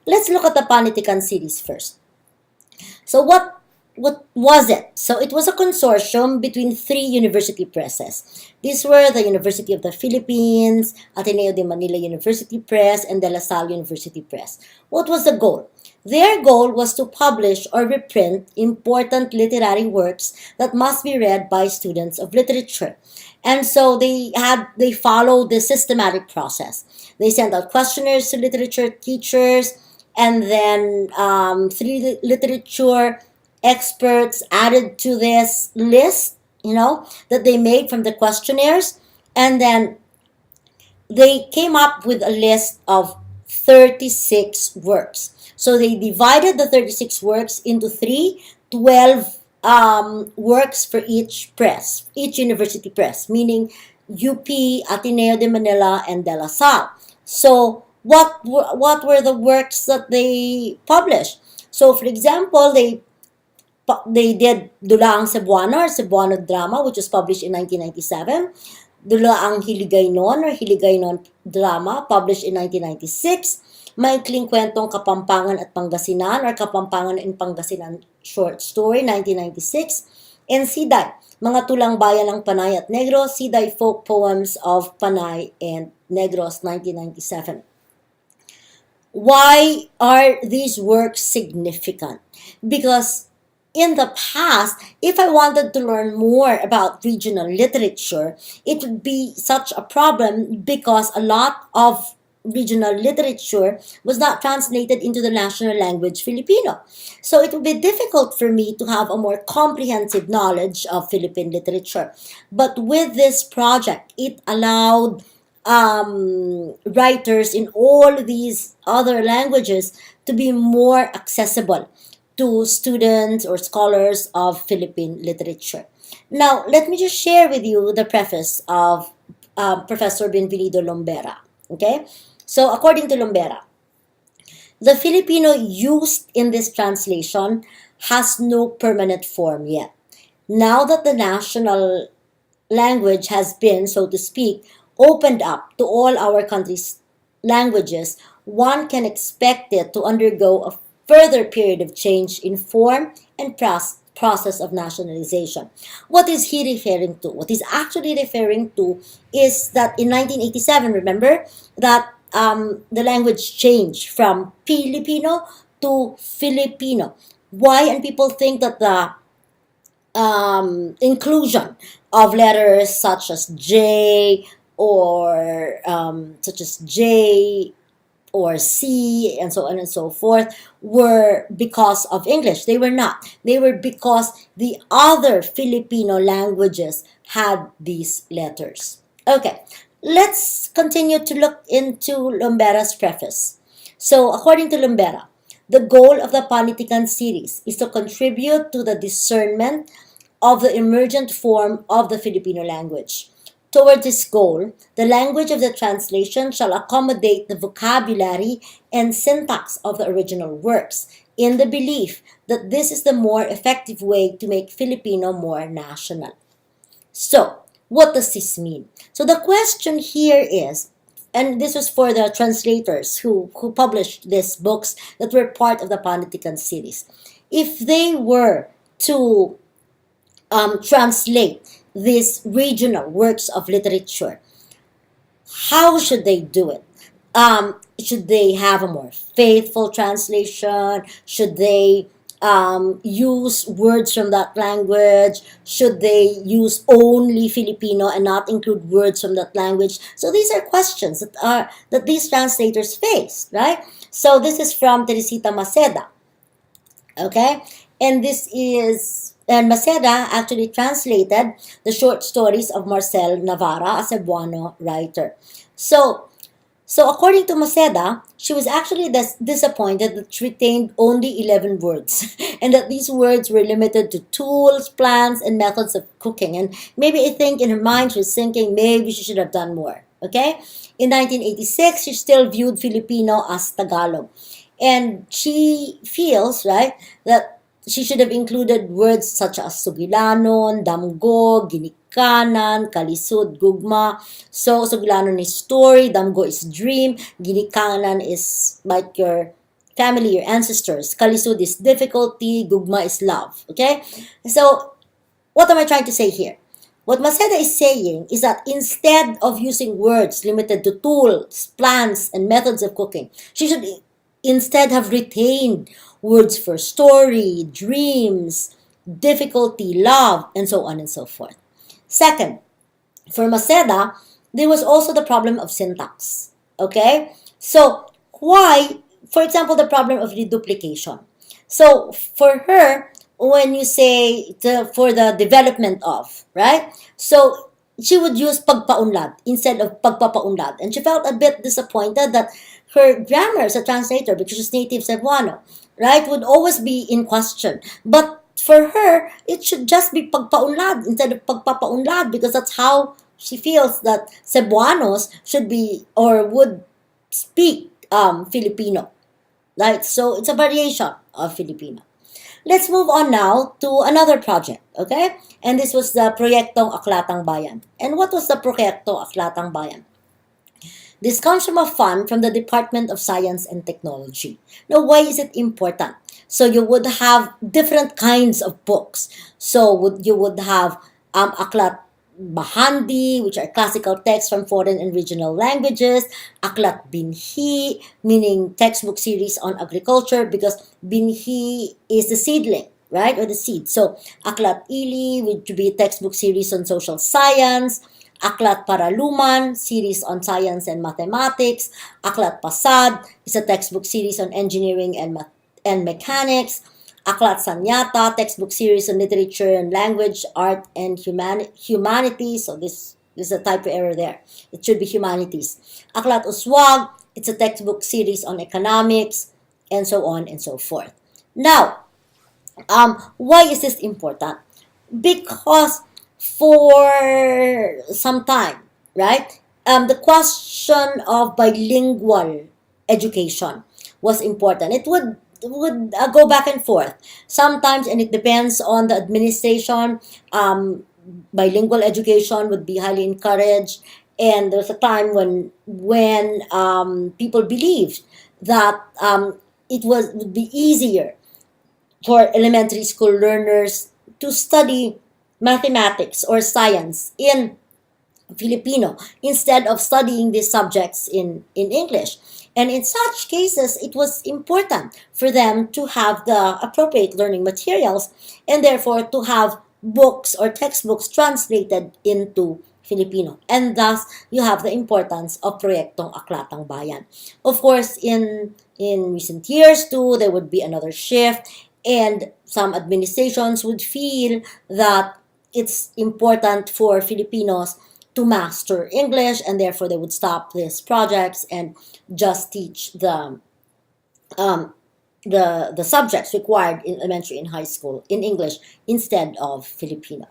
let's look at the Panitikan series first. So what was it? So it was a consortium between three university presses. These were the University of the Philippines, Ateneo de Manila University Press, and De La Salle University Press. What was the goal? Their goal was to publish or reprint important literary works that must be read by students of literature. And so they followed the systematic process. They sent out questionnaires to literature teachers, and then three literature experts added to this list, that they made from the questionnaires, and then they came up with a list of 36 works. So they divided the 36 works into 12 works for each press, each university press, meaning UP, Ateneo de Manila, and De La Salle. So what were the works that they published? So for example, they did Dulaang Cebuano or Cebuano Drama, which was published in 1997. Dulaang Hiligaynon or Hiligaynon Drama, published in 1996. Maikling Kwentong Kapampangan at Pangasinan or Kapampangan in Pangasinan Short Story, 1996. And Siday, Mga Tulang Bayan ng Panay at Negros, Siday Folk Poems of Panay and Negros, 1997. Why are these works significant? Because in the past, if I wanted to learn more about regional literature, it would be such a problem because a lot of regional literature was not translated into the national language Filipino. So it would be difficult for me to have a more comprehensive knowledge of Philippine literature. But with this project, it allowed writers in all these other languages to be more accessible to students or scholars of Philippine literature. Now, let me just share with you the preface of Professor Benvenido Lombera. Okay? So, according to Lombera, the Filipino used in this translation has no permanent form yet. Now that the national language has been, so to speak, opened up to all our country's languages, one can expect it to undergo a further period of change in form and process of nationalization. What is he referring to? What he's actually referring to is that in 1987, remember, that the language changed from Filipino to Filipino. Why? And people think that the inclusion of letters such as J or C, and so on and so forth, were because of English. They were not. They were because the other Filipino languages had these letters. Okay, let's continue to look into Lombera's preface. So, according to Lombera, the goal of the Panitikan series is to contribute to the discernment of the emergent form of the Filipino language. Toward this goal, the language of the translation shall accommodate the vocabulary and syntax of the original works, in the belief that this is the more effective way to make Filipino more national. So, what does this mean? So the question here is, and this was for the translators who published these books that were part of the Panitikan series. If they were to translate these regional works of literature, how should they do it? Should they have a more faithful translation? Should they use words from that language? Should they use only Filipino and not include words from that language? So these are questions that these translators face, right? So this is from Teresita Maceda. Okay? And Maceda actually translated the short stories of Marcel Navarra, a Cebuano writer. So according to Maceda, she was actually disappointed that she retained only 11 words and that these words were limited to tools, plans, and methods of cooking. And maybe I think in her mind she was thinking maybe she should have done more. Okay? In 1986, she still viewed Filipino as Tagalog. And she feels, right, that she should have included words such as Sugilanon, Damgo, Ginikanan, Kalisud, Gugma. So, Sugilanon is story, Damgo is dream, Ginikanan is like your family, your ancestors. Kalisud is difficulty, gugma is love. Okay? So, what am I trying to say here? What Maceda is saying is that instead of using words limited to tools, plans, and methods of cooking, she should instead have retained words for story, dreams, difficulty, love, and so on and so forth. Second, for Maceda, there was also the problem of syntax. Okay? So, why, for example, the problem of reduplication? So, for her, when you say for the development of, right? So, she would use pagpaunlad instead of pagpapaunlad. And she felt a bit disappointed that her grammar as a translator, because she's native Cebuano, right, would always be in question. But for her, it should just be pagpaunlad instead of pagpapaunlad, because that's how she feels that Cebuanos should be or would speak Filipino. Right? So it's a variation of Filipino. Let's move on now to another project, okay? And this was the Proyektong Aklatang Bayan. And what was the Proyekto Aklatang Bayan? This comes from a fund from the Department of Science and Technology. Now, why is it important? So you would have different kinds of books. So you would have Aklat Bahandi, which are classical texts from foreign and regional languages. Aklat Binhi, meaning textbook series on agriculture, because Binhi is the seedling, right, or the seed. So Aklat Ili, which would be a textbook series on social science. Aklat Paraluman, series on science and mathematics. Aklat Pasad is a textbook series on engineering and mechanics. Aklat Sanyata, textbook series on literature and language, art and humanities. So this is a typo error there. It should be humanities. Aklat Uswag, it's a textbook series on economics, and so on and so forth. Now, why is this important? Because for some time, right, the question of bilingual education was important. It would go back and forth sometimes, and it depends on the administration. Bilingual education would be highly encouraged, and there was a time when people believed that it would be easier for elementary school learners to study mathematics or science in Filipino instead of studying these subjects in English. And in such cases, it was important for them to have the appropriate learning materials and therefore to have books or textbooks translated into Filipino. And thus, you have the importance of Proyektong Aklatang Bayan. Of course, in recent years too, there would be another shift, and some administrations would feel that it's important for Filipinos to master English, and therefore they would stop these projects and just teach um, the subjects required in elementary and high school in English instead of Filipino.